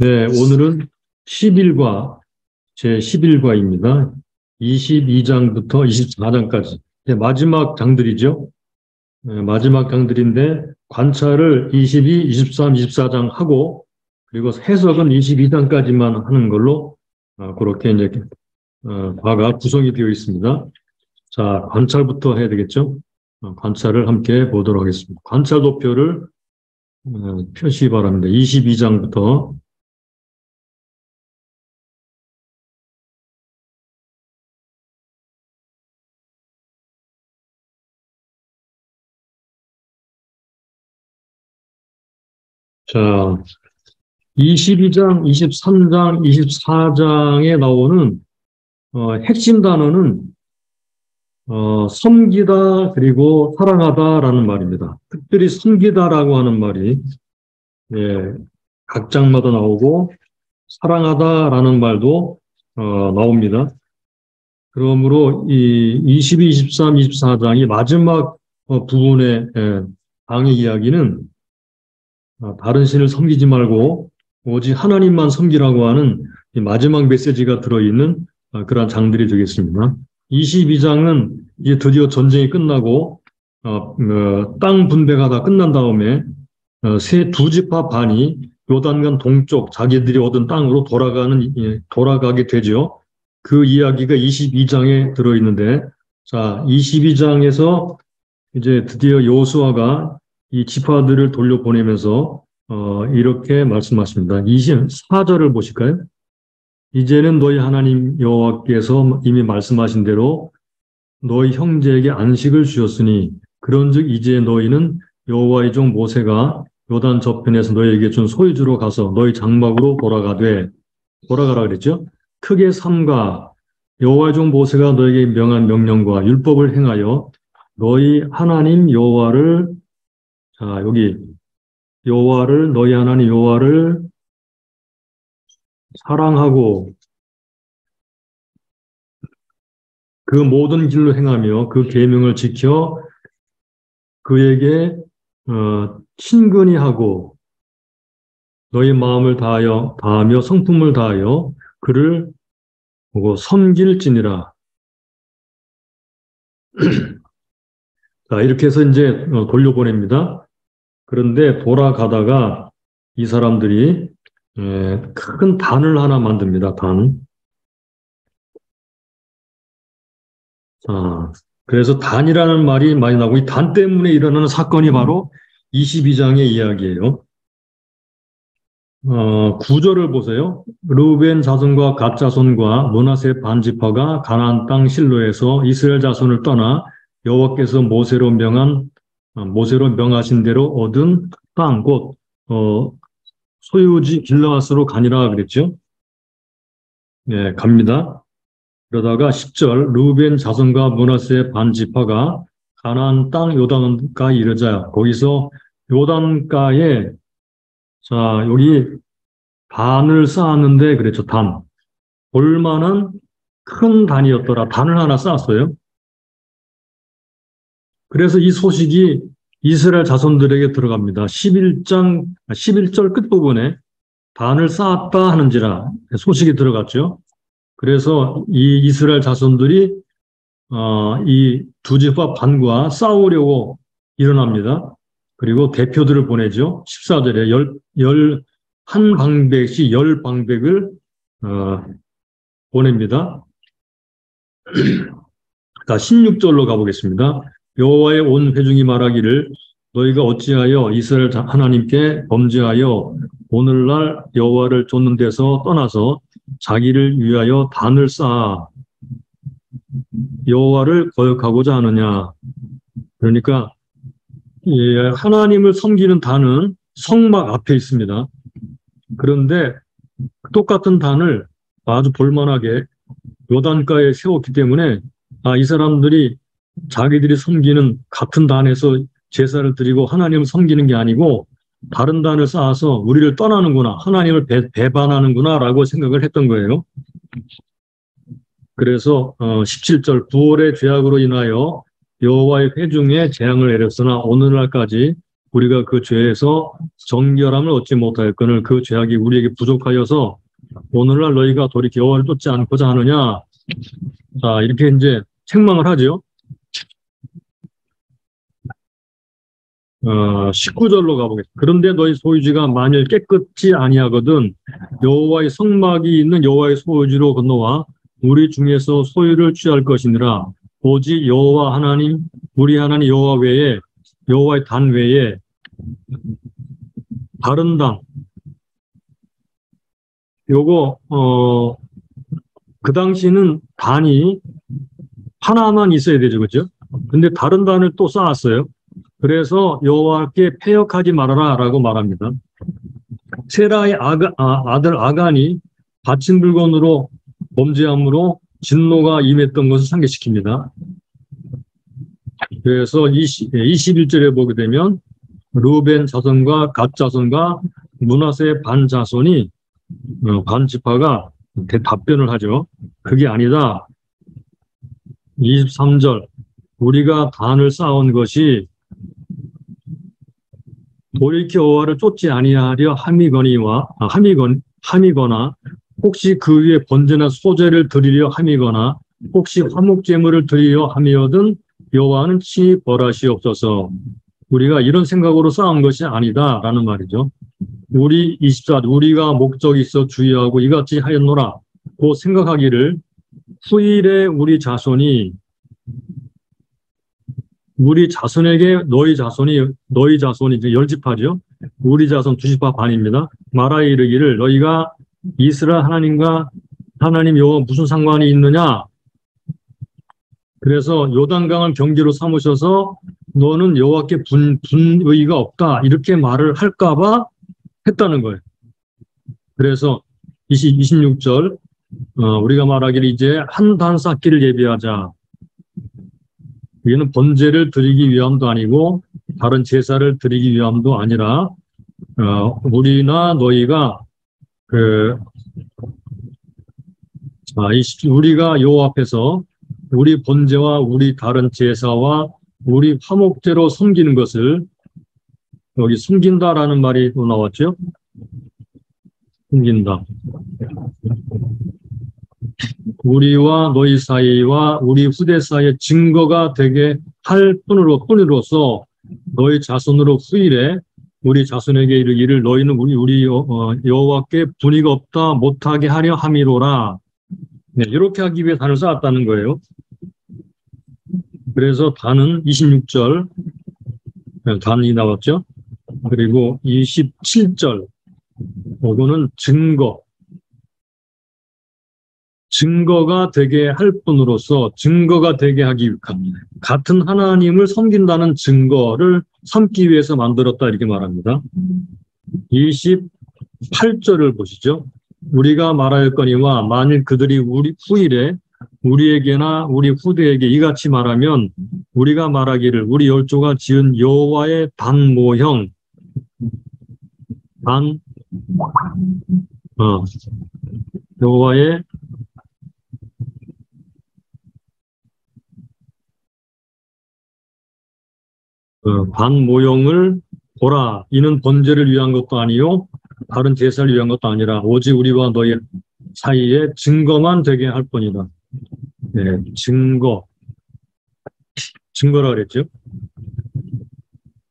네, 오늘은 10일과 제11과입니다. 22장부터 24장까지. 마지막 장들이죠. 네, 마지막 장들인데 관찰을 22, 23, 24장 하고 그리고 해석은 22장까지만 하는 걸로 그렇게 이제 과가 구성이 되어 있습니다. 자, 관찰부터 해야 되겠죠. 관찰을 함께 보도록 하겠습니다. 관찰 도표를 표시 바랍니다. 22장부터 자, 22장, 23장, 24장에 나오는 핵심 단어는 섬기다 그리고 사랑하다라는 말입니다. 특별히 섬기다라고 하는 말이 예, 각 장마다 나오고 사랑하다라는 말도 나옵니다. 그러므로 이 22, 23, 24장이 마지막 부분의 강의 이야기는 다른 신을 섬기지 말고 오직 하나님만 섬기라고 하는 이 마지막 메시지가 들어있는 그러한 장들이 되겠습니다. 22장은 이제 드디어 전쟁이 끝나고 땅 분배가 다 끝난 다음에 두 지파 반이 요단강 동쪽 자기들이 얻은 땅으로 돌아가게 되죠. 그 이야기가 22장에 들어있는데, 자, 22장에서 이제 드디어 여호수아가 이 지파들을 돌려보내면서 이렇게 말씀하십니다. 24절을 보실까요? 이제는 너희 하나님 여호와께서 이미 말씀하신 대로 너희 형제에게 안식을 주셨으니 그런즉 이제 너희는 여호와의 종 모세가 요단 저편에서 너희에게 준 소유주로 가서 너희 장막으로 돌아가라 그랬죠. 크게 삼가 여호와의 종 모세가 너희에게 명한 명령과 율법을 행하여 너희 하나님 여호와를 자 여기 여호와를 너희 하나님 여호와를 사랑하고 그 모든 길로 행하며 그 계명을 지켜 그에게 친근히 하고 너희 마음을 다하며 성품을 다하여 그를 보고 섬길지니라. 자, 이렇게 해서 이제 돌려보냅니다. 그런데 돌아가다가 이 사람들이 큰 단을 하나 만듭니다. 단. 자, 그래서 단이라는 말이 많이 나오고 이 단 때문에 일어나는 사건이 바로 22장의 이야기예요. 9절을 보세요. 르우벤 자손과 갓 자손과 므낫세 반지파가 가나안 땅 실로에서 이스라엘 자손을 떠나 여호와께서 모세로 명하신 대로 얻은 땅 곧 소유지 길르앗으로 가니라 그랬죠. 네, 갑니다. 그러다가 10절 르우벤 자손과 므낫세 반지파가 가나안 땅 요단가에 이르자 거기서 요단가에 자 여기 단을 쌓았는데 그랬죠. 단. 볼만한 큰 단이었더라. 단을 하나 쌓았어요. 그래서 이 소식이 이스라엘 자손들에게 들어갑니다. 11절 끝부분에 단을 쌓았다 하는지라 소식이 들어갔죠. 그래서 이 이스라엘 자손들이 이 두 지파 반과 싸우려고 일어납니다. 그리고 대표들을 보내죠. 14절에 한 방백씩 10방백을 보냅니다. 자, 16절로 가보겠습니다. 여호와의 온 회중이 말하기를 너희가 어찌하여 이스라엘 하나님께 범죄하여 오늘날 여호와를 쫓는 데서 떠나서 자기를 위하여 단을 쌓아 여호와를 거역하고자 하느냐. 그러니까 하나님을 섬기는 단은 성막 앞에 있습니다. 그런데 똑같은 단을 아주 볼만하게 요단가에 세웠기 때문에 이 사람들이 자기들이 섬기는 같은 단에서 제사를 드리고 하나님을 섬기는 게 아니고 다른 단을 쌓아서 우리를 떠나는구나, 하나님을 배반하는구나 라고 생각을 했던 거예요. 그래서 17절 부올의 죄악으로 인하여 여호와의 회중에 재앙을 내렸으나 오늘날까지 우리가 그 죄에서 정결함을 얻지 못하였거늘 그 죄악이 우리에게 부족하여서 오늘날 너희가 돌이켜 여호와를 쫓지 않고자 하느냐. 자, 이렇게 이제 책망을 하죠. 19절로 가보겠습니다. 그런데 너희 소유지가 만일 깨끗지 아니하거든 여호와의 성막이 있는 여호와의 소유지로 건너와 우리 중에서 소유를 취할 것이니라. 오직 여호와 하나님, 우리 하나님 여호와 외에, 여호와의 단 외에 다른 당, 요거 그 당시는 단이 하나만 있어야 되죠, 그죠? 근데 다른 단을 또 쌓았어요. 그래서 여호와께 패역하지 말아라라고 말합니다. 세라의 아들 아간이 바친 물건으로 범죄함으로 진노가 임했던 것을 상기시킵니다. 그래서 21절에 보게 되면 루벤 자손과 갓 자손과 므낫세 반 자손이 반 지파가 답변을 하죠. 그게 아니다. 23절 우리가 단을 쌓은 것이 돌이켜 여호와를 쫓지 아니하려 함이거나 혹시 그 위에 번제나 소제를 드리려 함이거나 혹시 화목제물을 드리려 함이거든 여호와는 친히 벌하시옵소서. 우리가 이런 생각으로 쌓은 것이 아니다라는 말이죠. 우리 24 우리가 목적이 있어 주의하고 이같이 하였노라 고 생각하기를 후일에 우리 자손이 너희 자손이 이제 10지파죠. 우리 자손 2지파 반입니다. 말하여 이르기를 너희가 이스라엘 하나님 여호와 무슨 상관이 있느냐. 그래서 요단강을 경계로 삼으셔서 너는 여호와께 분의가 없다 이렇게 말을 할까봐 했다는 거예요. 그래서 26절 우리가 말하기를 이제 한 단 쌓기를 예비하자. 이는 번제를 드리기 위함도 아니고 다른 제사를 드리기 위함도 아니라 우리나 너희가 우리가 여호와 앞에서 우리 번제와 우리 다른 제사와 우리 화목제로 섬기는 것을 여기 숨긴다라는 말이 또 나왔죠. 숨긴다. 우리와 너희 사이와 우리 후대 사이의 증거가 되게 할 뿐으로서 너희 자손으로 후일에 우리 자손에게 이르기를 너희는 우리 여호와께 분의가 없다 못하게 하려 함이로라. 네, 이렇게 하기 위해 단을 쌓았다는 거예요. 그래서 단은 26절 단이 나왔죠. 그리고 27절 이거는 증거가 되게 할 뿐으로서 증거가 되게 하기 위함. 같은 하나님을 섬긴다는 증거를 삼기 위해서 만들었다 이렇게 말합니다. 28절을 보시죠. 우리가 말하였거니와 만일 그들이 우리 후일에 우리에게나 우리 후대에게 이같이 말하면 우리가 말하기를 우리 열조가 지은 여호와의 단 모형 여호와의 반 모형을 보라. 이는 번제를 위한 것도 아니요 다른 제사를 위한 것도 아니라 오직 우리와 너희 사이에 증거만 되게 할 뿐이다. 네, 증거라 그랬죠.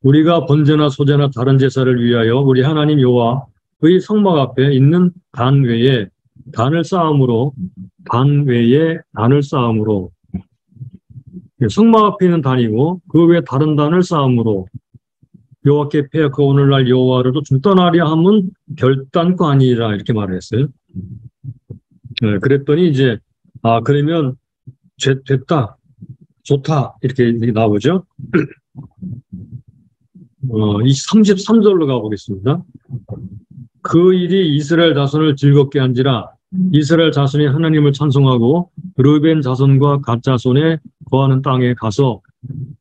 우리가 번제나 소제나 다른 제사를 위하여 우리 하나님 여호와의 성막 앞에 있는 단 외에 단을 쌓음으로 성막 앞에 있는 단이고 그 외에 다른 단을 쌓음으로 여호와께 패역하고 오늘날 여호와를 또 중단하려 함은 결단코 아니라 이렇게 말을 했어요. 네, 그랬더니 이제 그러면 됐다 좋다 이렇게 나오죠. 33절로 가보겠습니다. 그 일이 이스라엘 자손을 즐겁게 한지라 이스라엘 자손이 하나님을 찬송하고 르벤 자손과 갓 자손에 거하는 땅에 가서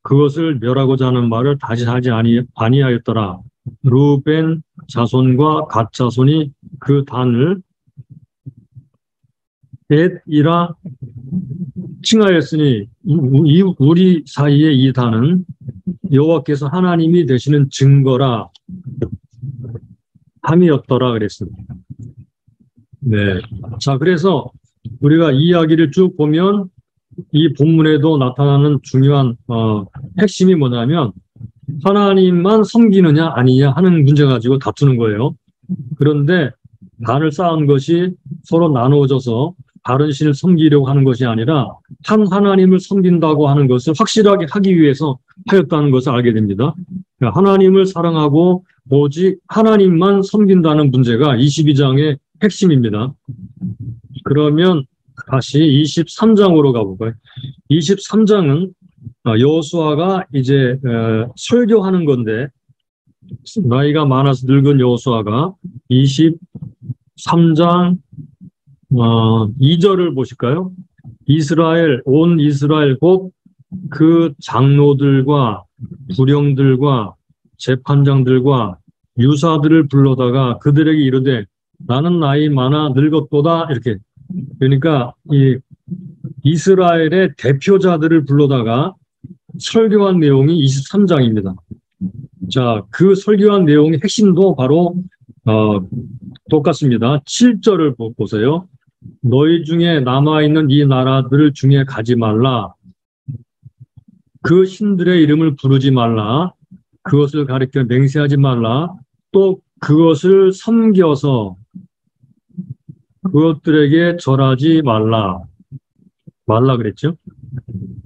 그것을 멸하고자 하는 말을 다시 하지 아니하였더라. 르벤 자손과 갓 자손이 그 단을 벳이라 칭하였으니 우리 사이의 이 단은 여호와께서 하나님이 되시는 증거라 함이었더라 그랬습니다. 네. 자, 그래서 우리가 이 이야기를 쭉 보면 이 본문에도 나타나는 중요한 핵심이 뭐냐면 하나님만 섬기느냐 아니냐 하는 문제 가지고 다투는 거예요. 그런데 단을 쌓은 것이 서로 나누어져서 다른 신을 섬기려고 하는 것이 아니라 한 하나님을 섬긴다고 하는 것을 확실하게 하기 위해서 하였다는 것을 알게 됩니다. 하나님을 사랑하고 오직 하나님만 섬긴다는 문제가 22장의 핵심입니다. 그러면 다시 23장으로 가볼까요? 23장은 여호수아가 이제 설교하는 건데 나이가 많아서 늙은 여호수아가 23장 2절을 보실까요? 온 이스라엘 곧 그 장로들과 부령들과 재판장들과 유사들을 불러다가 그들에게 이르되 나는 나이 많아 늙었도다 이렇게. 그러니까 이 이스라엘의 대표자들을 불러다가 설교한 내용이 23장입니다. 자, 그 설교한 내용의 핵심도 바로 똑같습니다. 7절을 보세요. 너희 중에 남아있는 이 나라들 중에 가지 말라. 그 신들의 이름을 부르지 말라. 그것을 가리켜 맹세하지 말라. 또 그것을 섬겨서 그것들에게 절하지 말라. 말라 그랬죠.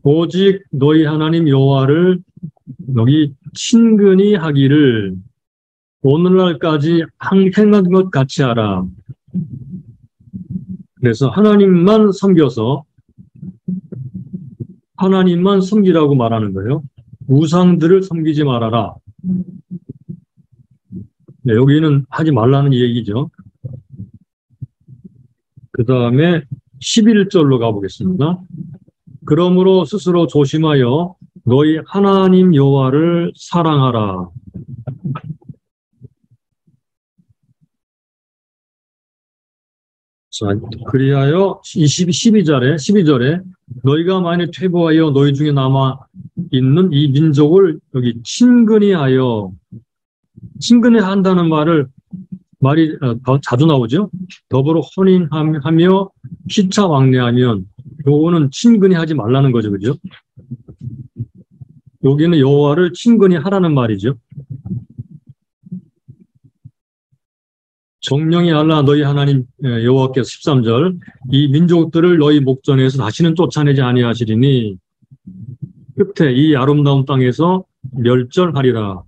오직 너희 하나님 여호와를 여기 친근히 하기를 오늘날까지 행한 것 같이 하라. 그래서 하나님만 섬겨서 하나님만 섬기라고 말하는 거예요. 우상들을 섬기지 말아라. 네, 여기는 하지 말라는 얘기죠. 그 다음에 11절로 가보겠습니다. 그러므로 스스로 조심하여 너희 하나님 여호와를 사랑하라. 자, 그리하여 12절에 너희가 만일 퇴보하여 너희 중에 남아 있는 이 민족을 여기 친근히 한다는 말이 자주 나오죠. 더불어 혼인하며 시차 왕래하면 요거는 친근히 하지 말라는 거죠, 그죠? 여기는 여호와를 친근히 하라는 말이죠. 정령이 알라 너희 하나님 여호와께서 13절 이 민족들을 너희 목전에서 다시는 쫓아내지 아니하시리니 끝에 이 아름다운 땅에서 멸절하리라.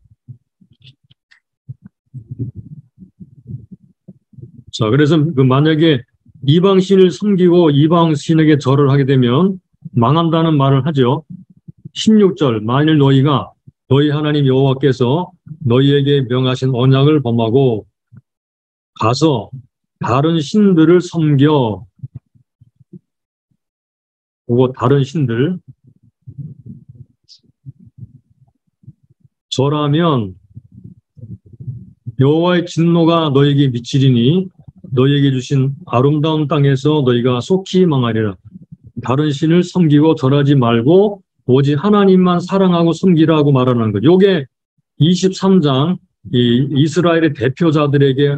자, 그래서 만약에 이방신을 섬기고 이방신에게 절을 하게 되면 망한다는 말을 하죠. 16절 만일 너희가 너희 하나님 여호와께서 너희에게 명하신 언약을 범하고 가서 다른 신들을 섬겨 그거 다른 신들 절하면 여호와의 진노가 너희에게 미치리니 너희에게 주신 아름다운 땅에서 너희가 속히 망하리라. 다른 신을 섬기고 절하지 말고 오직 하나님만 사랑하고 섬기라고 말하는 것. 요게 23장 이 이스라엘의 대표자들에게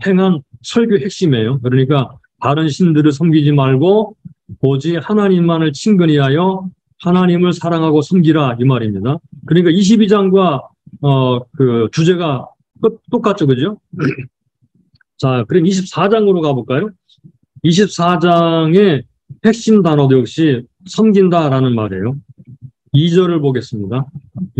행한 설교 핵심이에요. 그러니까 다른 신들을 섬기지 말고 오직 하나님만을 친근히 하여 하나님을 사랑하고 섬기라 이 말입니다. 그러니까 22장과 그 주제가 똑같죠, 그죠? 자, 그럼 24장으로 가볼까요? 24장의 핵심 단어도 역시 섬긴다라는 말이에요. 2절을 보겠습니다.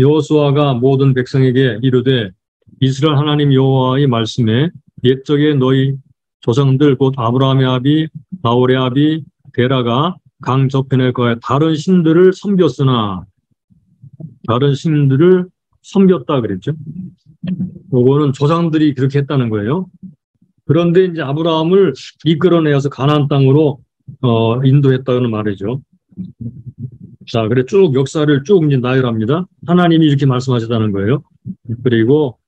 여호수아가 모든 백성에게 이르되 이스라엘 하나님 여호와의 말씀에 옛적에 너희 조상들 곧 아브라함의 아비 나홀의 아비 데라가 강 저편에 거해 다른 신들을 섬겼으나 다른 신들을 섬겼다 그랬죠. 요거는 조상들이 그렇게 했다는 거예요. 그런데 이제 아브라함을 이끌어내어서 가나안 땅으로 인도했다는 말이죠. 자, 그래 쭉 역사를 쭉 이제 나열합니다. 하나님이 이렇게 말씀하셨다는 거예요. 그리고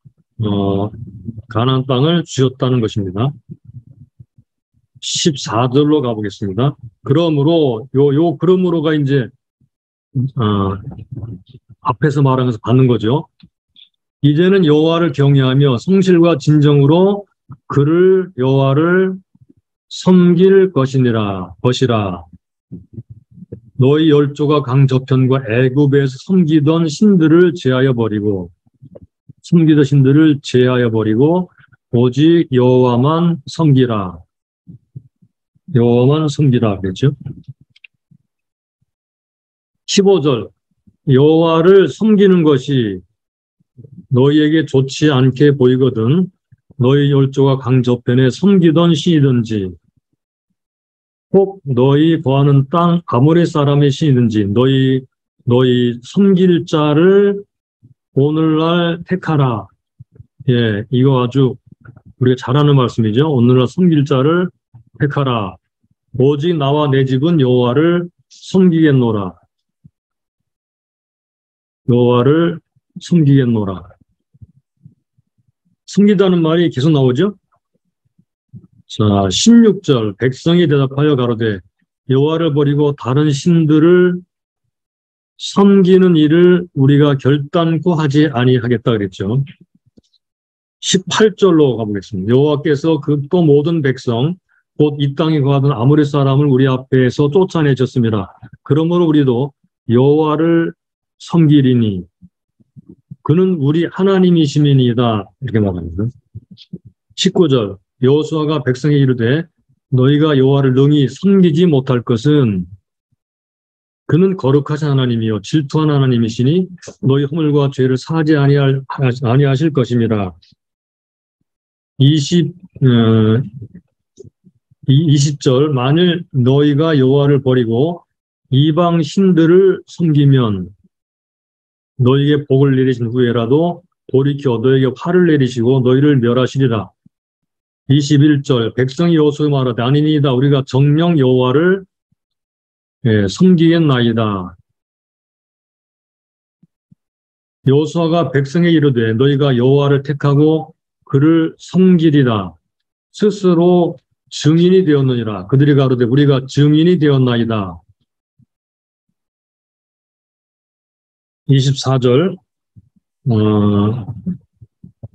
가나안 땅을 주셨다는 것입니다. 14절로 가보겠습니다. 그러므로, 그러므로가 이제, 앞에서 말한 것을 받는 거죠. 이제는 여호와를 경외하며 성실과 진정으로 여호와를 섬길 것이라. 너희 열조가 강 저편과 애굽에서 섬기던 신들을 제하여 버리고 오직 여호와만 섬기라. 그랬죠. 15절 여호와를 섬기는 것이 너희에게 좋지 않게 보이거든 너희 열조가 강 저편에 섬기던 신이든지 혹 너희 거하는 땅 아모리 사람의 신이든지 너희 섬길 자를 오늘날 택하라. 예, 이거 아주 우리가 잘 아는 말씀이죠. 오늘날 섬길 자를 택하라. 오직 나와 내 집은 여호와를 섬기겠노라. 섬기다는 말이 계속 나오죠. 자, 16절 백성이 대답하여 가로되 여호와를 버리고 다른 신들을 섬기는 일을 우리가 결단코 하지 아니하겠다 그랬죠. 18절로 가보겠습니다. 여호와께서 또 모든 백성 곧 이 땅에 거하던 아모리 사람을 우리 앞에서 쫓아내셨습니다. 그러므로 우리도 여호와를 섬기리니 그는 우리 하나님이시니이다. 이렇게 말합니다. 19절 여호수아가 백성에 이르되 너희가 여호와를 능히 섬기지 못할 것은 그는 거룩하신 하나님이요 질투한 하나님이시니 너희 허물과 죄를 사하지 아니하실 것입니다. 20절 만일 너희가 여호와를 버리고 이방 신들을 섬기면 너희에게 복을 내리신 후에라도 돌이켜 너희에게 화를 내리시고 너희를 멸하시리라. 21절 백성이 여호수아에게 말하되 아니니이다 우리가 정녕 여호와를 섬기겠나이다. 여호수아가 백성에 이르되 너희가 여호와를 택하고 그를 섬기리라. 스스로 증인이 되었느니라. 그들이 가로되 우리가 증인이 되었나이다. 24절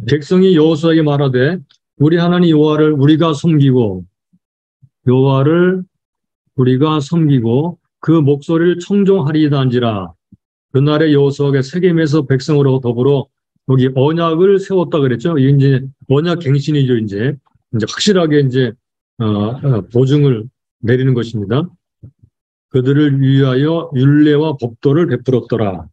백성이 여호수아에게 말하되 우리 하나님 여호와를 우리가 섬기고 그 목소리를 청종하리이다 한지라. 그날에 여호수아가 세겜에서 백성으로 더불어 여기 언약을 세웠다 그랬죠. 이제 언약 갱신이죠. 이제 확실하게 이제 보증을 내리는 것입니다. 그들을 위하여 율례와 법도를 베풀었더라.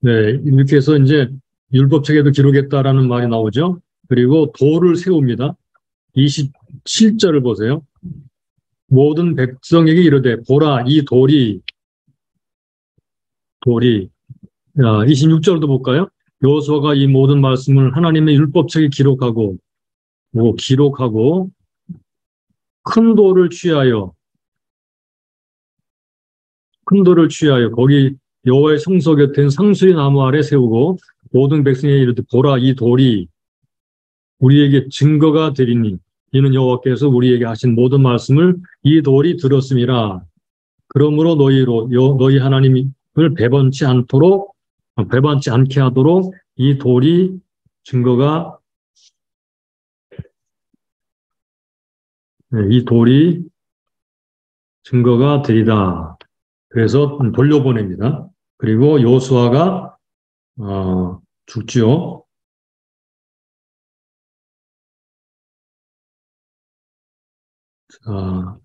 네, 이렇게 해서 이제 율법책에도 기록했다라는 말이 나오죠. 그리고 도를 세웁니다. 27절을 보세요. 모든 백성에게 이르되 보라 이 돌이 26절도 볼까요? 여호수아가 이 모든 말씀을 하나님의 율법책에 기록하고 큰 돌을 취하여 거기 여호와의 성소 곁엔 상수리 나무 아래 세우고 모든 백성에게 이르되 보라 이 돌이 우리에게 증거가 되리니 이는 여호와께서 우리에게 하신 모든 말씀을 이 돌이 들었음이라. 그러므로 너희 하나님을 배반치 않게 하도록 이 돌이 증거가 되리다. 그래서 돌려보냅니다. 그리고 여호수아가 죽지요. 자,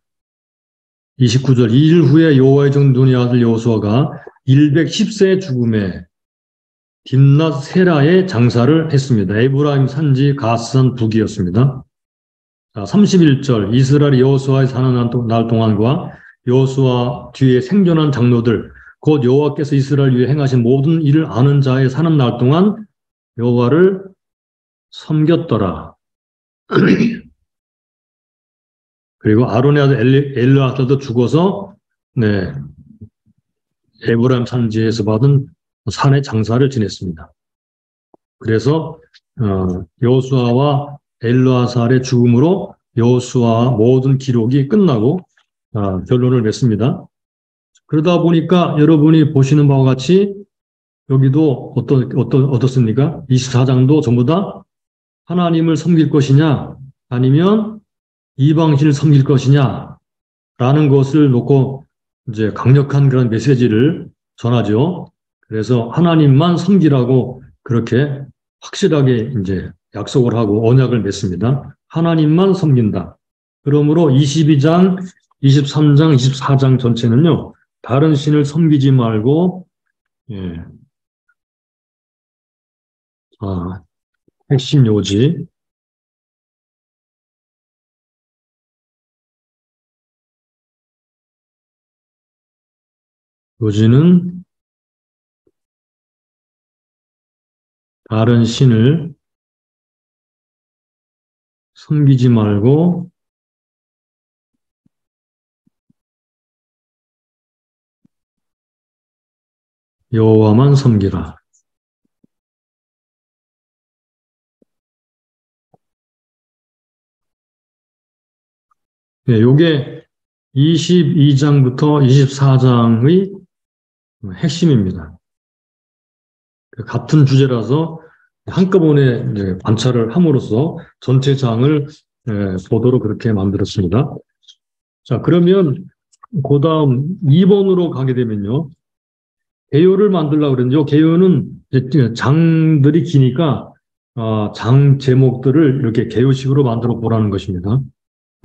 29절 2일 후에 여호와의 종 눈의 아들 여호수아가 110세의 죽음에 딥낫 세라에 장사를 했습니다. 에브라임 산지 가스산 북이었습니다. 자, 31절 이스라엘이 여호수아에 사는 날 동안과 여호수아 뒤에 생존한 장로들 곧 여호와께서 이스라엘 위에 행하신 모든 일을 아는 자의 사는 날 동안 여호와를 섬겼더라. 그리고 아론의 아들 엘르아살도 죽어서 에브라임 산지에서 받은 산의 장사를 지냈습니다. 그래서 여호수아와 엘르아살의 죽음으로 여호수아 모든 기록이 끝나고 결론을 맺습니다. 그러다 보니까 여러분이 보시는 바와 같이 여기도 어떻습니까? 24장도 전부 다 하나님을 섬길 것이냐 아니면 이방신을 섬길 것이냐 라는 것을 놓고 이제 강력한 그런 메시지를 전하죠. 그래서 하나님만 섬기라고 그렇게 확실하게 이제 약속을 하고 언약을 맺습니다. 하나님만 섬긴다. 그러므로 22장, 23장, 24장 전체는요, 다른 신을 섬기지 말고, 예, 핵심 요지. 요지는 다른 신을 섬기지 말고 여호와만 섬기라. 네, 요게 22장부터 24장의 핵심입니다. 같은 주제라서 한꺼번에 이제 관찰을 함으로써 전체 장을 보도록 그렇게 만들었습니다. 자, 그러면 그 다음 2번으로 가게 되면요. 개요를 만들려고 그랬는데, 개요는 장들이 기니까 장 제목들을 이렇게 개요식으로 만들어 보라는 것입니다.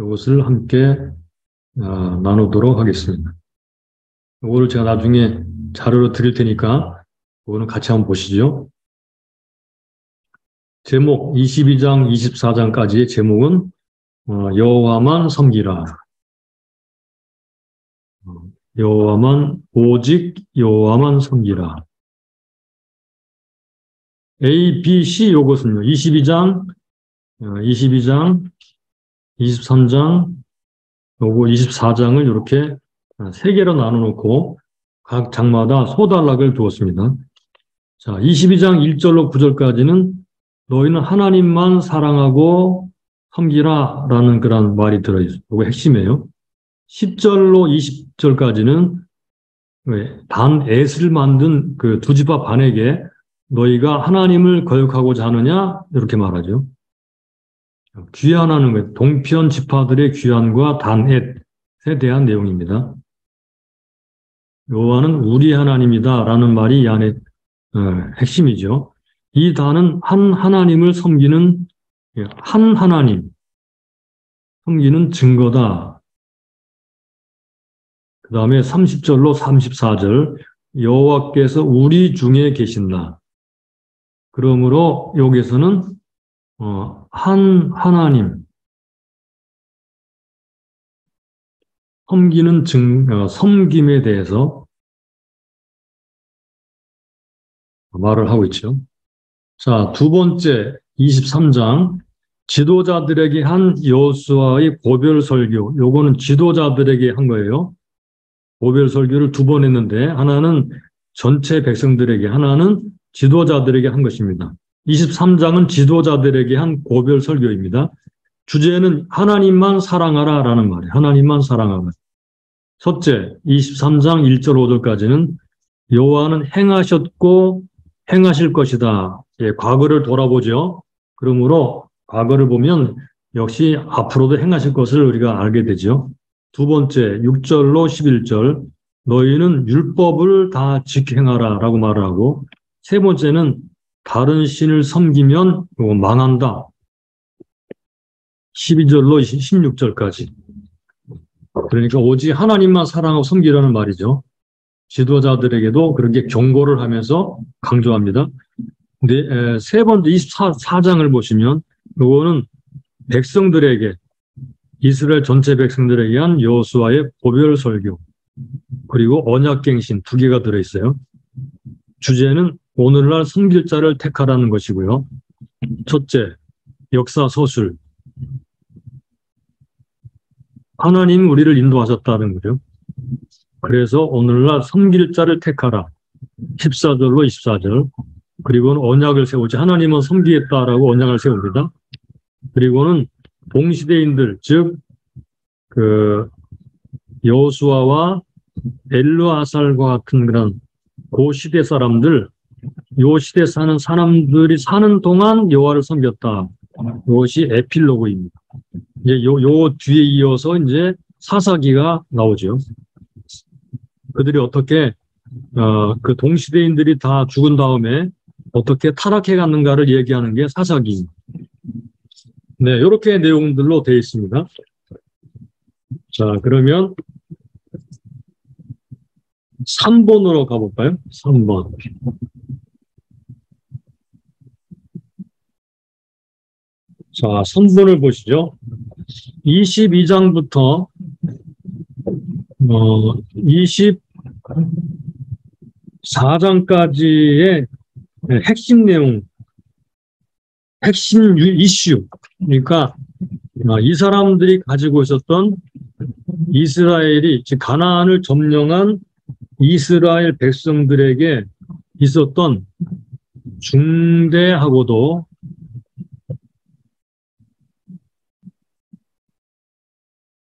이것을 함께 나누도록 하겠습니다. 이거를 제가 나중에 자료로 드릴 테니까 이거는 같이 한번 보시죠. 제목 22장, 24장까지의 제목은 여호와만 섬기라. 여호와만 오직 여호와만 섬기라. A, B, C 요것은요. 22장, 23장, 요거 24장을 이렇게 세 개로 나눠놓고 각 장마다 소단락을 두었습니다. 자, 22장 1절로 9절까지는 너희는 하나님만 사랑하고 섬기라 라는 그런 말이 들어있어요. 이거 핵심이에요. 10절로 20절까지는 단 에스를 만든 그 두 지파 반에게 너희가 하나님을 거역하고자 하느냐 이렇게 말하죠. 귀환하는 것, 동편 지파들의 귀환과 단엣에 대한 내용입니다. 여호와는 우리 하나님이다 라는 말이 이 안에 핵심이죠. 이 단은 한 하나님을 섬기는 한 하나님, 섬기는 증거다. 그 다음에 30절로 34절 여호와께서 우리 중에 계신다. 그러므로 여기서는 한 하나님, 섬기는 섬김에 대해서 말을 하고 있죠. 자, 두 번째 23장 지도자들에게 한 여호수아의 고별 설교. 요거는 지도자들에게 한 거예요. 고별 설교를 두 번 했는데 하나는 전체 백성들에게, 하나는 지도자들에게 한 것입니다. 23장은 지도자들에게 한 고별 설교입니다. 주제는 하나님만 사랑하라 라는 말이에요. 하나님만 사랑하라. 첫째, 23장 1절 5절까지는 여호와는 행하셨고 행하실 것이다. 예, 과거를 돌아보죠. 그러므로 과거를 보면 역시 앞으로도 행하실 것을 우리가 알게 되죠. 두 번째, 6절로 11절 너희는 율법을 다 지켜행하라 라고 말을 하고, 세 번째는 다른 신을 섬기면 망한다. 12절로 16절까지. 그러니까 오직 하나님만 사랑하고 섬기라는 말이죠. 지도자들에게도 그렇게 경고를 하면서 강조합니다. 근데 세 번째 24장을 보시면 이거는 백성들에게, 이스라엘 전체 백성들에게 한 여호수아의 고별 설교, 그리고 언약갱신 두 개가 들어있어요. 주제는 오늘날 섬길 자를 택하라는 것이고요. 첫째, 역사 서술. 하나님 우리를 인도하셨다는 거죠. 그래서 오늘날 섬길 자를 택하라. 14절로 24절. 그리고는 언약을 세우지. 하나님은 섬기겠다라고 언약을 세웁니다. 그리고는 동시대인들, 즉, 여호수아와 엘르아살과 같은 그런 그 시대 사람들, 요 시대 사는 사람들이 사는 동안 여호와를 섬겼다. 이것이 에필로그입니다. 이제 요 뒤에 이어서 이제 사사기가 나오죠. 그들이 어떻게 그 동시대인들이 다 죽은 다음에 어떻게 타락해 갔는가를 얘기하는 게 사사기. 네, 이렇게 내용들로 되어 있습니다. 자, 그러면 3번으로 가볼까요? 3번. 자, 3번을 보시죠. 22장부터 24장까지의 핵심 내용, 핵심 이슈. 그러니까 이 사람들이 가지고 있었던 이스라엘이 즉 가나안을 점령한 이스라엘 백성들에게 있었던 중대하고도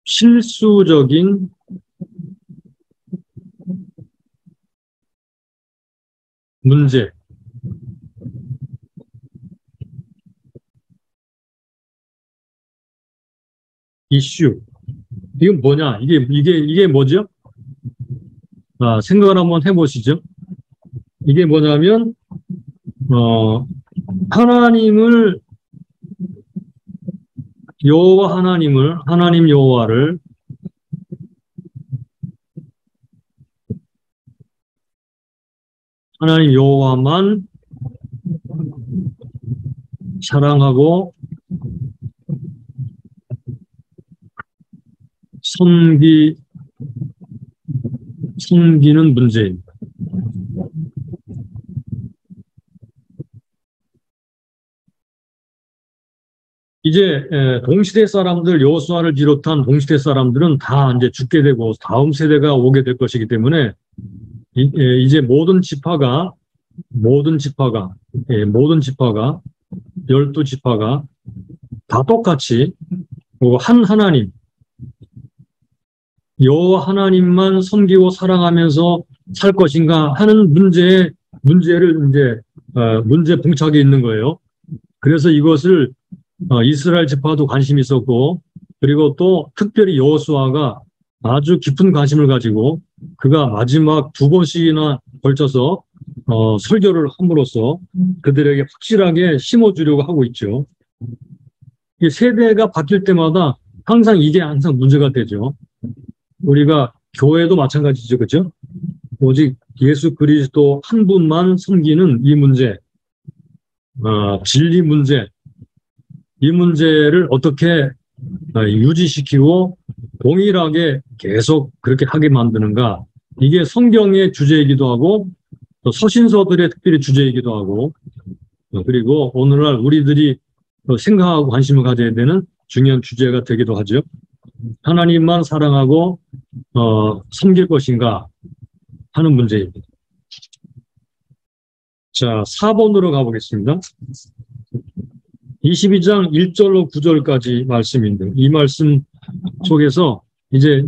실수적인 문제, 이슈. 이건 뭐냐? 이게 뭐죠? 생각을 한번 해보시죠. 이게 뭐냐면, 하나님을, 하나님 여호와를 하나님 여호와만 사랑하고 섬기는 문제입니다. 이제 동시대 사람들, 여호수아를 비롯한 동시대 사람들은 다 이제 죽게 되고 다음 세대가 오게 될 것이기 때문에 이제 모든 지파가 12지파가 다 똑같이 한 하나님, 여호와 하나님만 섬기고 사랑하면서 살 것인가 하는 문제를 이제 문제 봉착이 있는 거예요. 그래서 이것을 이스라엘 지파도 관심이 있었고, 그리고 또 특별히 여호수아가 아주 깊은 관심을 가지고 그가 마지막 2번씩이나 걸쳐서 설교를 함으로써 그들에게 확실하게 심어주려고 하고 있죠. 이 세대가 바뀔 때마다 이게 항상 문제가 되죠. 우리가 교회도 마찬가지죠, 그죠? 오직 예수 그리스도 한 분만 섬기는 이 문제, 진리 문제, 이 문제를 어떻게 유지시키고 동일하게 계속 그렇게 하게 만드는가. 이게 성경의 주제이기도 하고 또 서신서들의 특별히 주제이기도 하고 그리고 오늘날 우리들이 생각하고 관심을 가져야 되는 중요한 주제가 되기도 하죠. 하나님만 사랑하고 섬길 것인가 하는 문제입니다. 자, 4번으로 가보겠습니다. 22장 1절로 9절까지 말씀인데 이 말씀 속에서 이제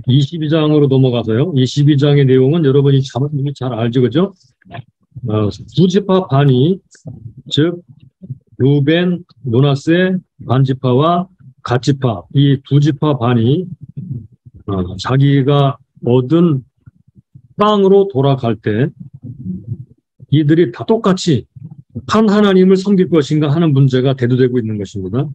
22장으로 넘어가서요. 22장의 내용은 여러분이 이미 잘 알죠, 그죠? 두 지파 반이 즉 루벤, 므낫세 반지파와 갓지파 이 두 지파 반이 자기가 얻은 땅으로 돌아갈 때 이들이 다 똑같이 한 하나님을 섬길 것인가 하는 문제가 대두되고 있는 것입니다.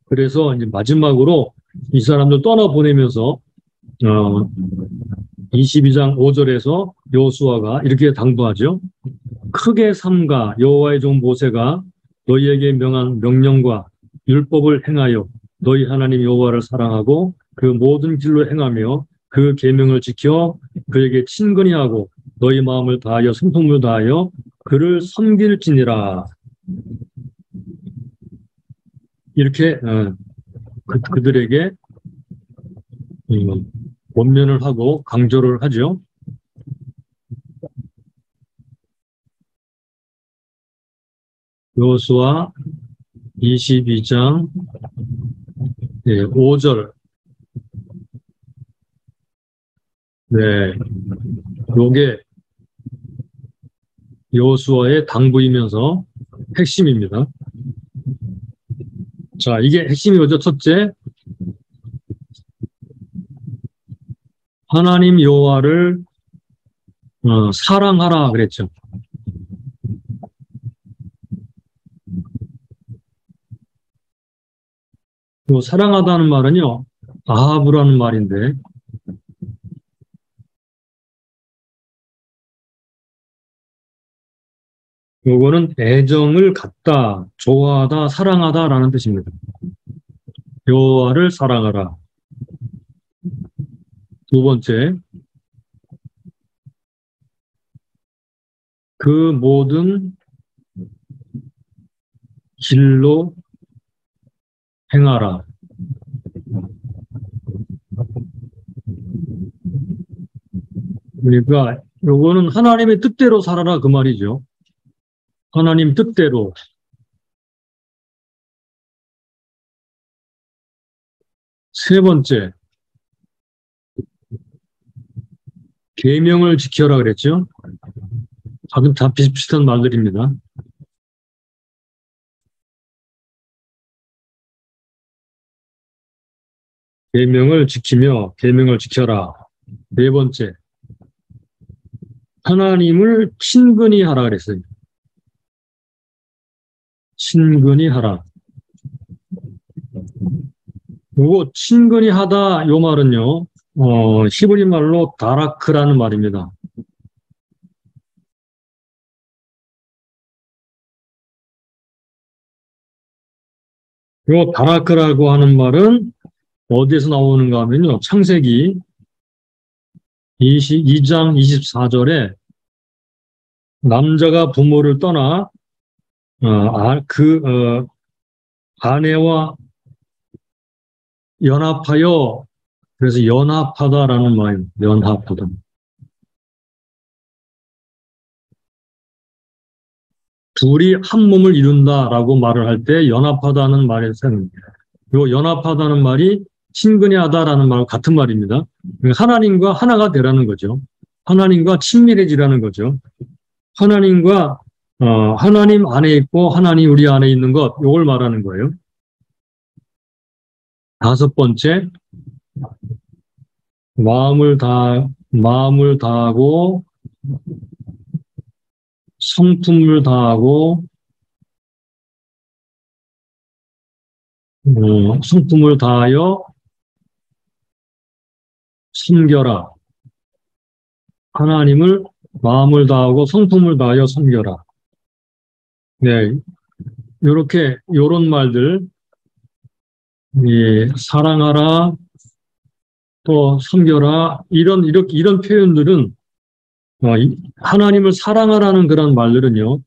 그래서 이제 마지막으로 이 사람들 떠나보내면서 22장 5절에서 여호수아가 이렇게 당부하죠. 크게 삼가 여호와의 종 모세가 너희에게 명한 명령과 율법을 행하여 너희 하나님 여호와를 사랑하고 그 모든 길로 행하며 그 계명을 지켜 그에게 친근히 하고 너희 마음을 다하여 성품을 다하여 그를 섬길지니라. 이렇게 그들에게 권면을 하고 강조를 하죠. 여호수아 22장 5절. 네, 요게 여호수아의 당부이면서 핵심입니다. 자, 이게 핵심이 뭐죠? 첫째, 하나님 여호와를 사랑하라 그랬죠. 사랑하다는 말은요, 아하브라는 말인데, 요거는 애정을 갖다, 좋아하다, 사랑하다라는 뜻입니다. 여호와를 사랑하라. 두 번째, 그 모든 길로 행하라. 그러니까 요거는 하나님의 뜻대로 살아라 그 말이죠. 하나님 뜻대로. 세 번째, 계명을 지켜라 그랬죠. 방금 다 비슷비슷한 말들입니다. 계명을 지키며 계명을 지켜라. 네 번째, 하나님을 친근히 하라 그랬어요. 친근히 하라. 요거 친근히 하다 요 말은요. 히브리 말로 다라크라는 말입니다. 요 다라크라고 하는 말은 어디에서 나오는가 하면요. 창세기 22장 24절에 남자가 부모를 떠나 아내와 연합하여, 그래서 연합하다라는 말입니다. 연합하다. 둘이 한 몸을 이룬다라고 말을 할 때 연합하다는 말에 쓰는 요 연합하다는 말이 친근히 하다라는 말과 같은 말입니다. 하나님과 하나가 되라는 거죠. 하나님과 친밀해지라는 거죠. 하나님과 하나님 안에 있고 하나님 우리 안에 있는 것, 요걸 말하는 거예요. 다섯 번째, 마음을 다하고 성품을 다하고 성품을 다하여 섬겨라. 하나님을 마음을 다하고 성품을 다하여 섬겨라. 네, 요런 말들, 사랑하라, 또 섬겨라, 이런 표현들은 하나님을 사랑하라는 그런 말들은요,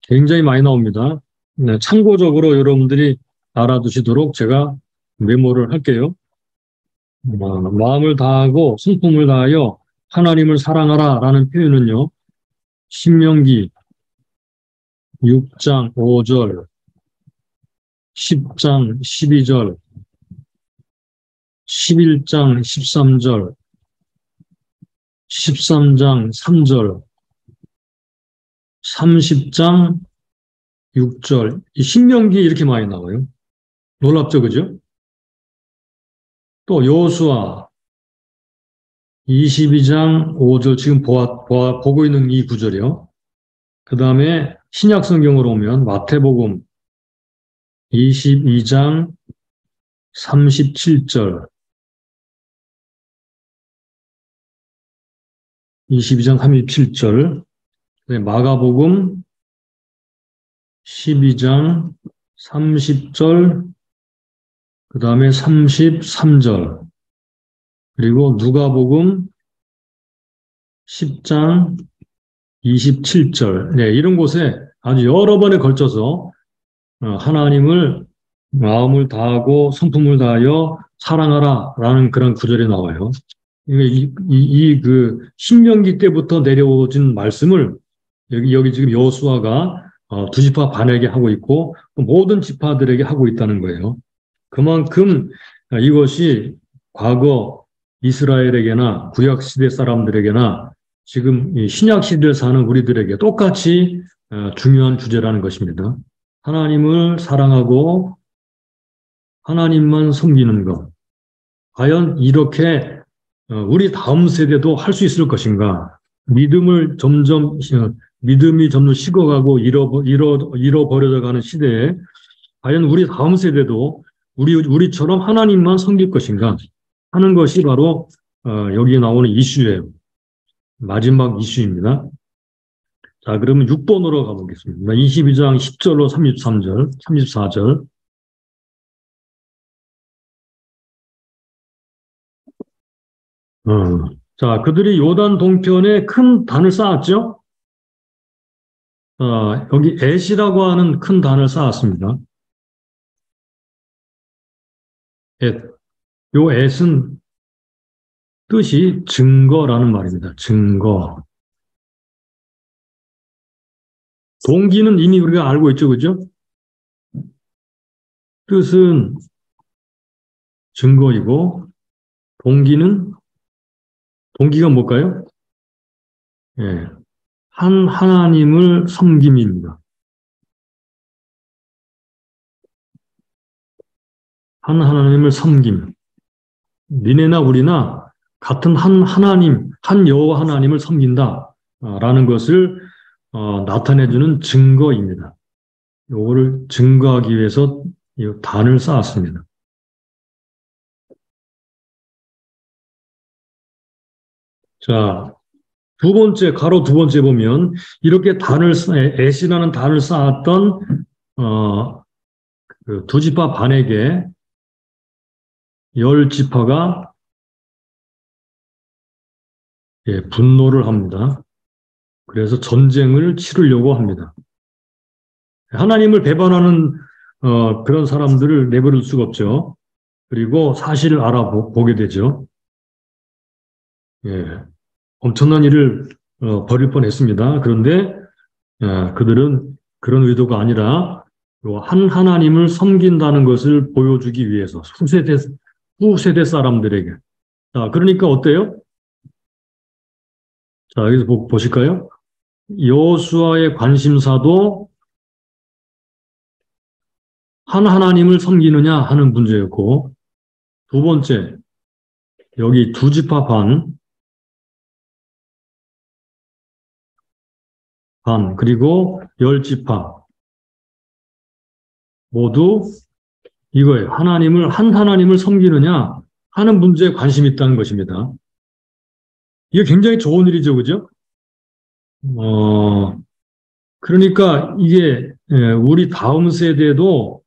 굉장히 많이 나옵니다. 네, 참고적으로 여러분들이 알아두시도록 제가 메모를 할게요. 마음을 다하고 성품을 다하여 하나님을 사랑하라 라는 표현은요, 신명기 6장 5절, 10장 12절, 11장 13절, 13장 3절, 30장 6절, 이 신명기 이렇게 많이 나와요. 놀랍죠, 그죠? 또 여호수아 22장 5절 지금 보고 있는 이 구절이요. 그 다음에 신약 성경으로 오면 마태복음 22장 37절, 22장 37절, 마가복음 12장 30절, 그 다음에 33절, 그리고 누가복음 10장 27절, 네, 이런 곳에 아주 여러 번에 걸쳐서 하나님을 마음을 다하고 성품을 다하여 사랑하라 라는 그런 구절이 나와요. 그 신명기 때부터 내려오진 말씀을 여기 지금 여호수아가 두 지파 반에게 하고 있고 모든 지파들에게 하고 있다는 거예요. 그만큼 이것이 과거 이스라엘에게나 구약 시대 사람들에게나 지금 이 신약 시대를 사는 우리들에게 똑같이 중요한 주제라는 것입니다. 하나님을 사랑하고 하나님만 섬기는 것. 과연 이렇게 우리 다음 세대도 할 수 있을 것인가? 믿음이 점점 식어가고 잃어버려져 가는 시대에 과연 우리 다음 세대도 우리처럼 하나님만 섬길 것인가 하는 것이 바로 여기에 나오는 이슈예요. 마지막 이슈입니다. 자, 그러면 6번으로 가보겠습니다. 22장 10절로 33절, 34절. 자, 그들이 요단 동편에 큰 단을 쌓았죠? 여기 엣이라고 하는 큰 단을 쌓았습니다. 엣. 요 엣은 뜻이 증거라는 말입니다. 증거. 동기는 이미 우리가 알고 있죠, 그죠? 뜻은 증거이고, 동기가 뭘까요? 예. 한 하나님을 섬김입니다. 한 하나님을 섬김. 니네나 우리나 같은 한 하나님, 한 여호와 하나님을 섬긴다. 라는 것을 나타내주는 증거입니다. 요거를 증거하기 위해서 이 단을 쌓았습니다. 자, 가로 두 번째 보면 이렇게 엣이라는 단을 쌓았던 그 두 지파 반에게 10지파가 분노를 합니다. 그래서 전쟁을 치르려고 합니다. 하나님을 배반하는 그런 사람들을 내버릴 수가 없죠. 그리고 사실을 알아보게 되죠. 예, 엄청난 일을 벌일 뻔했습니다. 그런데 그들은 그런 의도가 아니라 한 하나님을 섬긴다는 것을 보여주기 위해서 후세대 사람들에게. 자, 그러니까 어때요? 자, 여기서 보실까요? 여호수아의 관심사도 한 하나님을 섬기느냐 하는 문제였고, 두 번째, 여기 두 지파 그리고 10지파 모두 이거예요. 한 하나님을 섬기느냐 하는 문제에 관심이 있다는 것입니다. 이게 굉장히 좋은 일이죠, 그죠? 그러니까 이게 우리 다음 세대도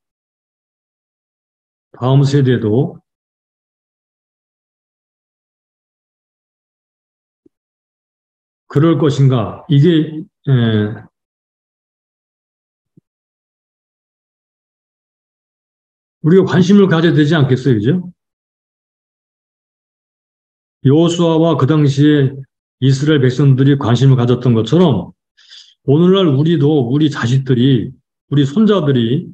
그럴 것인가? 이게 우리가 관심을 가져야 되지 않겠어요, 그죠? 여호수아와 그 당시에 이스라엘 백성들이 관심을 가졌던 것처럼 오늘날 우리 자식들이, 우리 손자들이,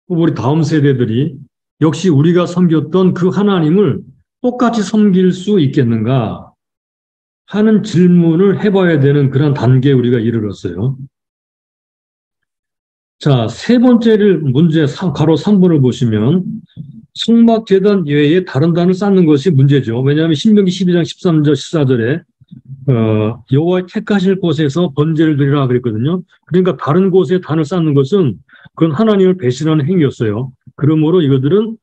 우리 다음 세대들이 역시 우리가 섬겼던 그 하나님을 똑같이 섬길 수 있겠는가 하는 질문을 해봐야 되는 그런 단계에 우리가 이르렀어요. 자, 세 번째를 가로 3번을 보시면 성막제단 외에 다른 단을 쌓는 것이 문제죠. 왜냐하면 신명기 12장 13절 14절에 여호와의 택하실 곳에서 번제를 드리라 그랬거든요. 그러니까 다른 곳에 단을 쌓는 것은 그건 하나님을 배신하는 행위였어요. 그러므로 이것들은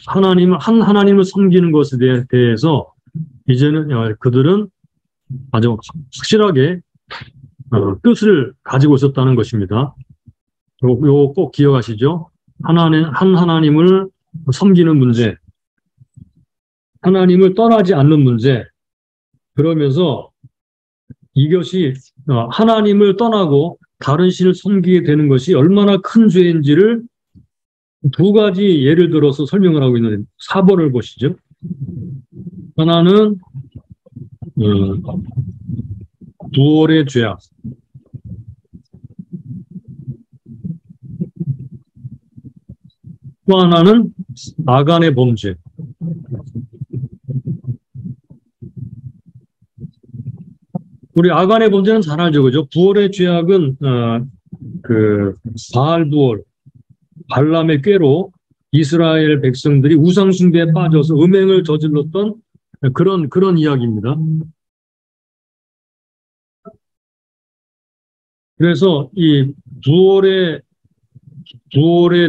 한 하나님을 섬기는 것에 대해서 이제는 그들은 아주 확실하게 뜻을 가지고 있었다는 것입니다. 요거 꼭 기억하시죠? 한 하나님을 섬기는 문제, 하나님을 떠나지 않는 문제, 그러면서 이것이 하나님을 떠나고 다른 신을 섬기게 되는 것이 얼마나 큰 죄인지를 두 가지 예를 들어서 설명을 하고 있는 4번을 보시죠. 하나는 부월의 죄악. 또 하나는 아간의 범죄. 우리 아간의 범죄는 잘 알죠, 그죠? 부월의 죄악은 바알 부월, 발람의 꾀로 이스라엘 백성들이 우상 숭배에 빠져서 음행을 저질렀던 그런 이야기입니다. 그래서 이 부월의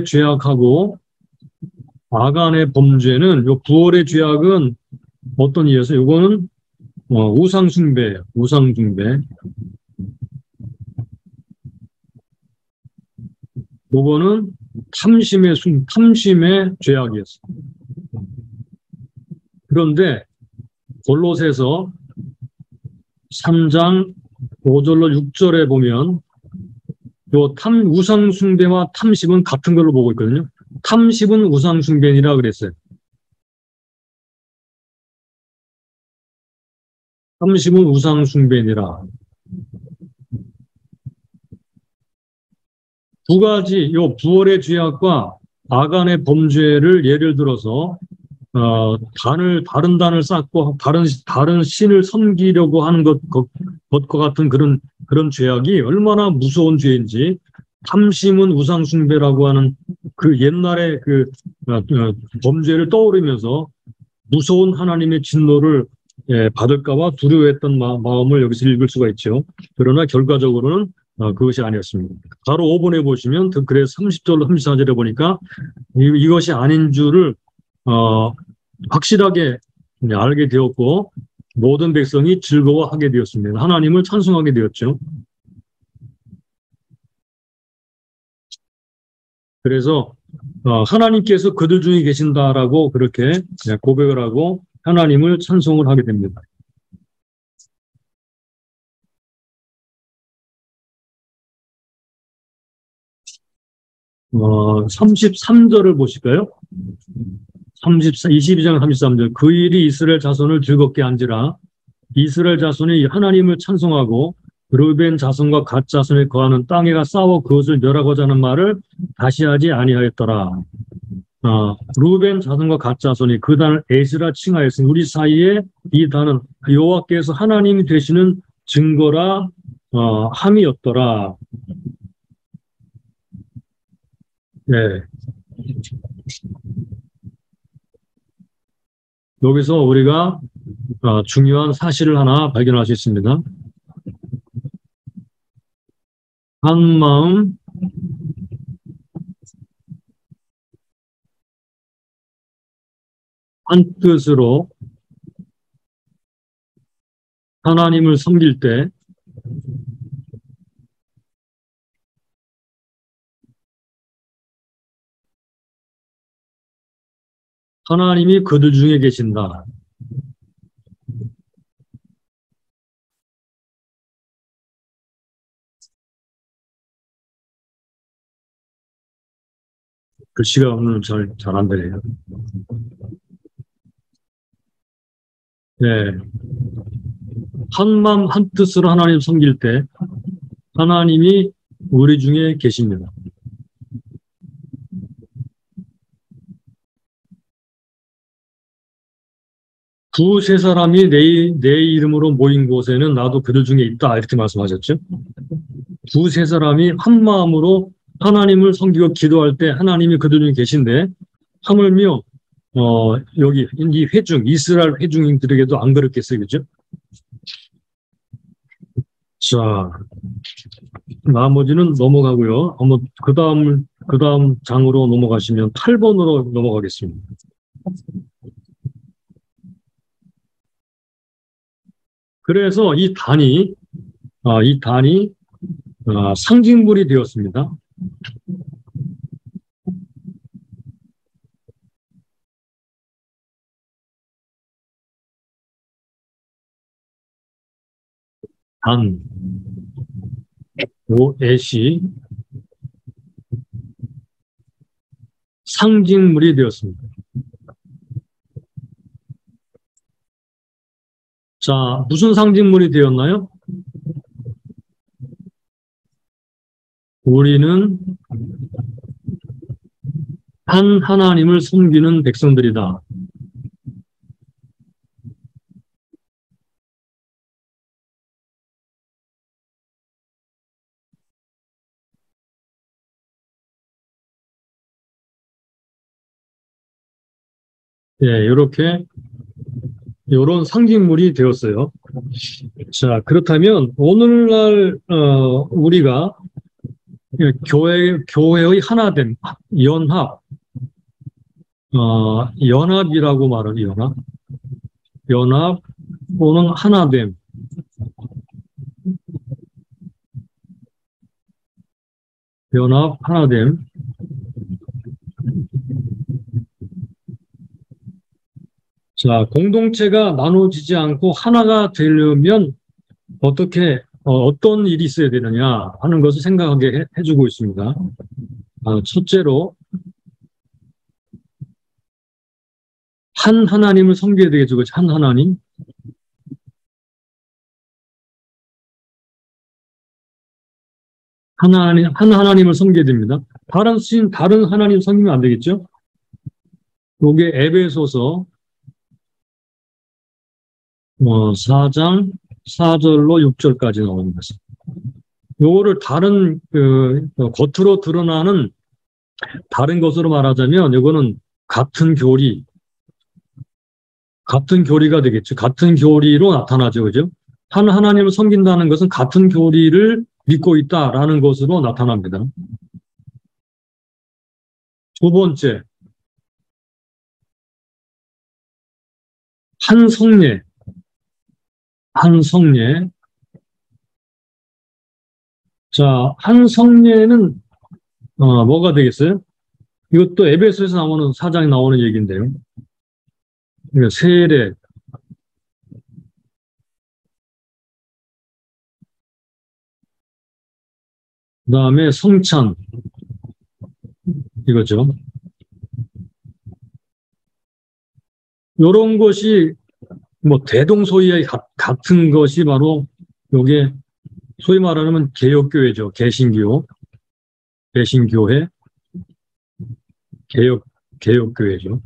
죄악하고 아간의 범죄는, 요 부월의 죄악은 어떤 이유에서 요거는 우상 숭배예요. 우상 숭배. 요거는 탐심의 죄악이었어요. 그런데 골로새서 3장 5절로 6절에 보면 요 우상 숭배와 탐심은 같은 걸로 보고 있거든요. 탐심은 우상 숭배니라 그랬어요. 탐심은 우상 숭배니라. 두 가지, 요 부월의 죄악과 아간의 범죄를 예를 들어서 다른 단을 쌓고 다른 신을 섬기려고 하는 것과 같은 그런 죄악이 얼마나 무서운 죄인지, 탐심은 우상 숭배라고 하는 그 옛날의 범죄를 떠오르면서 무서운 하나님의 진노를 받을까봐 두려워했던 마음을 여기서 읽을 수가 있죠. 그러나 결과적으로는 그것이 아니었습니다. 바로 5번에 보시면 그래서 30절로 34절에 보니까 이것이 아닌 줄을 확실하게 알게 되었고 모든 백성이 즐거워하게 되었습니다. 하나님을 찬송하게 되었죠. 그래서 하나님께서 그들 중에 계신다라고 그렇게 고백을 하고 하나님을 찬송을 하게 됩니다. 33절을 보실까요? 22장 33절. 그 일이 이스라엘 자손을 즐겁게 한지라. 이스라엘 자손이 하나님을 찬송하고 르벤 자손과 갓 자손에 거하는 땅에가 싸워 그것을 멸하고자 하는 말을 다시 하지 아니하였더라. 르벤 자손과 갓 자손이 그 단을 에스라 칭하였으니 우리 사이에 이 단은 여호와께서 하나님이 되시는 증거라 함이었더라. 네. 여기서 우리가 중요한 사실을 하나 발견할 수 있습니다. 한 마음, 한 뜻으로 하나님을 섬길 때 하나님이 그들 중에 계신다. 글씨가 오늘 잘 안 되네요. 네. 한 마음 한 뜻으로 하나님 섬길 때 하나님이 우리 중에 계십니다. 두세 사람이 내 이름으로 모인 곳에는 나도 그들 중에 있다, 이렇게 말씀하셨죠. 두세 사람이 한 마음으로 하나님을 섬기고 기도할 때 하나님이 그들 중에 계신데 하물며 여기 이 이스라엘 회중들에게도 안 그렇겠어요, 그죠? 자, 나머지는 넘어가고요. 한번 그 다음 장으로 넘어가시면 8번으로 넘어가겠습니다. 그래서 이 단이 상징물이 되었습니다. 단, 애시 상징물이 되었습니다. 자, 무슨 상징물이 되었나요? 우리는 한 하나님을 섬기는 백성들이다. 예, 이렇게 이런 상징물이 되었어요. 자, 그렇다면 오늘날 우리가 교회의 하나됨, 연합, 연합이라고 말하는 연합 또는 하나됨, 연합, 하나됨. 자, 공동체가 나눠지지 않고 하나가 되려면 어떤 일이 있어야 되느냐 하는 것을 생각하게 해주고 있습니다. 첫째로, 한 하나님을 섬겨야 되겠죠. 그렇죠? 한 하나님. 한 하나님을 섬겨야 됩니다. 다른 하나님 섬기면 안 되겠죠? 요게 에베소서 4장 4절로 6절까지 나오는 것입니다. 요거를 겉으로 드러나는 다른 것으로 말하자면 요거는 같은 교리가 되겠죠. 같은 교리로 나타나죠. 그죠? 한 하나님을 섬긴다는 것은 같은 교리를 믿고 있다라는 것으로 나타납니다. 두 번째, 한 성례. 자, 한 성례는 뭐가 되겠어요? 이것도 에베소에서 나오는 4장에 나오는 얘기인데요. 그러니까 세례, 그 다음에 성찬, 이거죠. 요런 것이 대동소이의 같은 것이 바로 요게 소위 말하면 개혁교회죠. 개신교회, 개혁교회죠.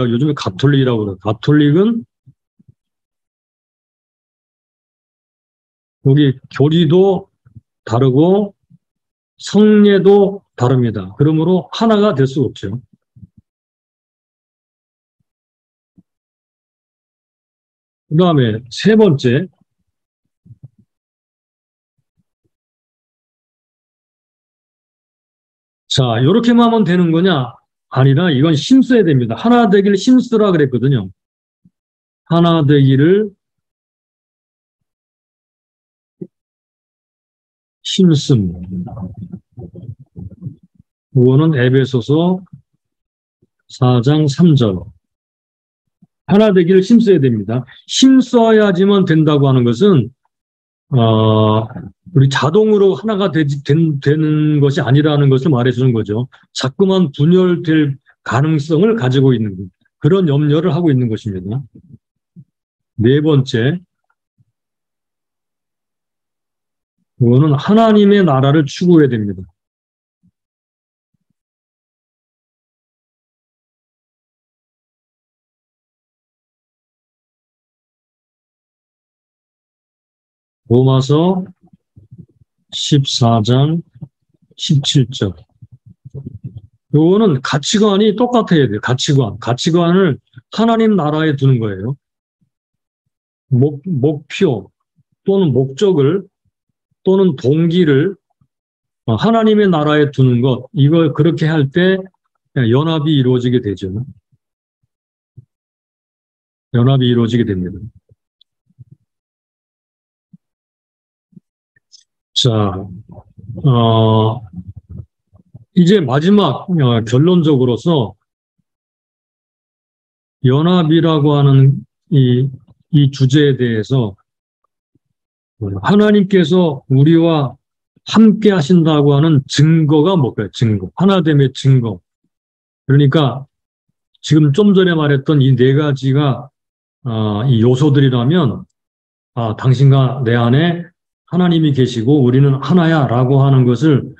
요즘에 가톨릭이라고 그래요. 가톨릭은 여기 교리도 다르고 성례도 다릅니다. 그러므로 하나가 될 수 없죠. 그 다음에 세 번째, 자, 이렇게만 하면 되는 거냐? 아니라 이건 힘써야 됩니다. 하나 되기를 힘쓰라 그랬거든요. 하나 되기를 힘씀. 이거는 에베소서 4장 3절. 하나 되기를 힘써야 됩니다. 힘써야지만 된다고 하는 것은 우리 자동으로 하나가 되는 것이 아니라는 것을 말해주는 거죠. 자꾸만 분열될 가능성을 가지고 있는 그런 염려를 하고 있는 것입니다. 네 번째, 그거는 하나님의 나라를 추구해야 됩니다. 로마서 14장 17절. 요거는 가치관이 똑같아야 돼요. 가치관을 하나님 나라에 두는 거예요. 목표 또는 목적을 또는 동기를 하나님의 나라에 두는 것, 이걸 그렇게 할 때 연합이 이루어지게 되죠. 연합이 이루어지게 됩니다. 자, 이제 마지막 결론적으로서 연합이라고 하는 이 주제에 대해서 하나님께서 우리와 함께 하신다고 하는 증거가 뭘까요? 하나됨의 증거. 그러니까 지금 좀 전에 말했던 이 네 가지가 이 요소들이라면 당신과 내 안에 하나님이 계시고 우리는 하나야라고 하는 것을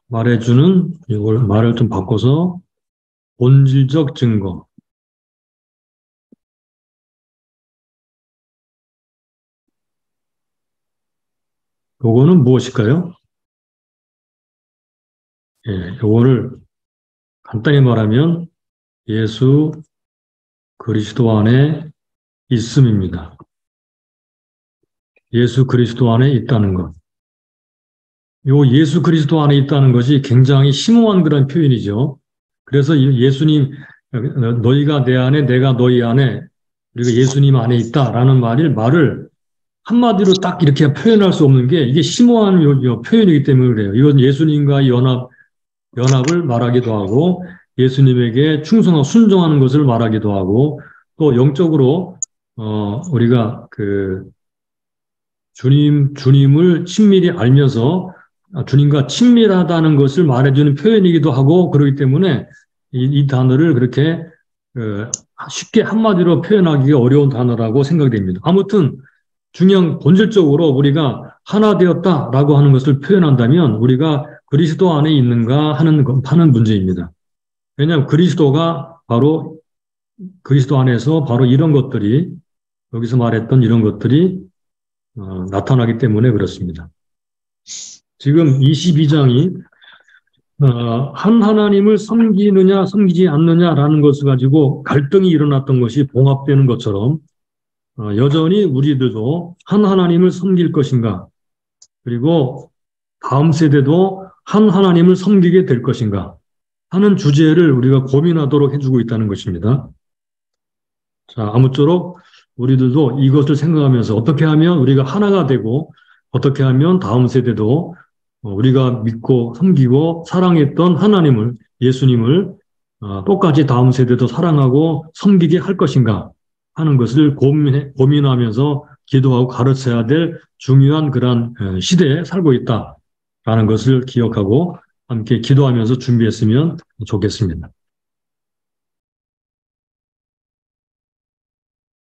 말해주는, 이걸 말을 좀 바꿔서 본질적 증거. 요거는 무엇일까요? 예, 요거를 간단히 말하면 예수 그리스도 안에 있음입니다. 예수 그리스도 안에 있다는 것. 요 예수 그리스도 안에 있다는 것이 굉장히 심오한 그런 표현이죠. 그래서 예수님, 너희가 내 안에, 내가 너희 안에, 우리가 예수님 안에 있다라는 말을 한마디로 딱 이렇게 표현할 수 없는 게 이게 심오한 표현이기 때문에 그래요. 이건 예수님과의 연합을 말하기도 하고 예수님에게 충성하고 순종하는 것을 말하기도 하고 또 영적으로 우리가 그 주님을 친밀히 알면서 주님과 친밀하다는 것을 말해주는 표현이기도 하고 그렇기 때문에 이 단어를 그렇게 쉽게 한마디로 표현하기가 어려운 단어라고 생각됩니다. 아무튼 중요한 본질적으로 우리가 하나 되었다라고 하는 것을 표현한다면 우리가 그리스도 안에 있는가 하는 문제입니다. 왜냐하면 그리스도 안에서 바로 이런 것들이 여기서 말했던 이런 것들이 나타나기 때문에 그렇습니다. 지금 22장이 한 하나님을 섬기느냐 섬기지 않느냐라는 것을 가지고 갈등이 일어났던 것이 봉합되는 것처럼 여전히 우리들도 한 하나님을 섬길 것인가 그리고 다음 세대도 한 하나님을 섬기게 될 것인가 하는 주제를 우리가 고민하도록 해주고 있다는 것입니다. 자, 아무쪼록 우리들도 이것을 생각하면서 어떻게 하면 우리가 하나가 되고 어떻게 하면 다음 세대도 우리가 믿고 섬기고 사랑했던 하나님을, 예수님을 똑같이 다음 세대도 사랑하고 섬기게 할 것인가 하는 것을 고민하면서 기도하고 가르쳐야 될 중요한 그런 시대에 살고 있다라는 것을 기억하고 함께 기도하면서 준비했으면 좋겠습니다.